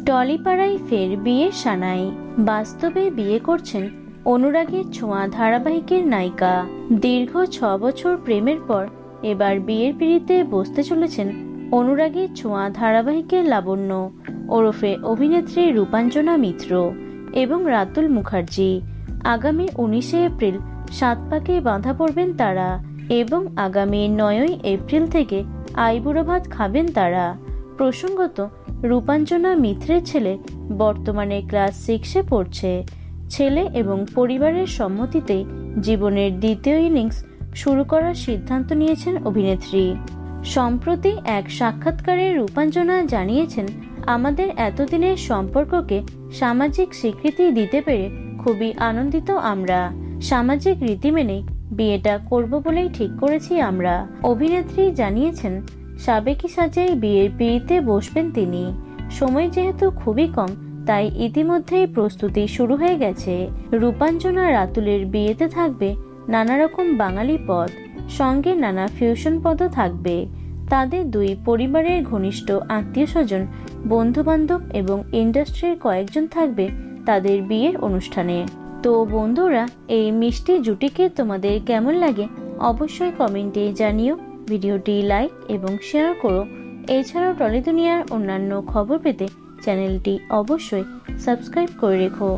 টলিপাড়ায় ফের বিয়ের সানাই। বাস্তবে বিয়ে করছেন অনুরাগের ছোঁয়া ধারাবাহিকের নায়িকা। দীর্ঘ 6 বছর প্রেমের পর এবার বিয়ের পিঁড়িতে বসতে চলেছেন অনুরাগের ছোঁয়া ধারাবাহিকের লাবণ্য ওরফে অভিনেত্রী রূপাঞ্জনা মিত্র এবং রাতুল মুখার্জি। আগামী 19শে এপ্রিল 7 পাকে বাঁধা পড়বেন তারা এবং আগামী 9ই এপ্রিল থেকে আইবুড়ো ভাত খাবেন তারা। প্রসঙ্গত, রূপাঞ্জনা মিত্রের ছেলে বর্তমানে ক্লাস 6-এ পড়ছে। ছেলে এবং পরিবারের সম্মতিতেই জীবনের দ্বিতীয় ইনিংস শুরু করার সিদ্ধান্ত নিয়েছেন অভিনেত্রী। সম্প্রতি এক সাক্ষাৎকারে রূপাঞ্জনা জানিয়েছেন, আমাদের এতদিনের সম্পর্ককে সামাজিক স্বীকৃতি দিতে পেরে খুবই আনন্দিত আমরা। সামাজিক রীতি মেনে বিয়েটা করব বলেই ঠিক করেছি আমরা। অভিনেত্রী জানিয়েছেন, সাবেকি সাজেই বিয়ের পিঁড়িতে বসবেন তিনি। সময় যেহেতু খুবই কম, তাই ইতিমধ্যেই প্রস্তুতি শুরু হয়ে গেছে। রূপাঞ্জনা রাতুলের বিয়েতে থাকবে নানা রকম বাঙালি পদ, সঙ্গে নানা ফিউশন পদও থাকবে। তাদের দুই পরিবারের ঘনিষ্ঠ আত্মীয় স্বজন, বন্ধু বান্ধব এবং ইন্ডাস্ট্রির কয়েকজন থাকবে তাদের বিয়ের অনুষ্ঠানে। তো বন্ধুরা, এই মিষ্টি জুটিকে তোমাদের কেমন লাগে অবশ্যই কমেন্টে জানিও। ভিডিওটি লাইক এবং শেয়ার করো। এছাড়াও টলি দুনিয়ার অন্যান্য খবর পেতে চ্যানেলটি অবশ্যই সাবস্ক্রাইব করে রেখো।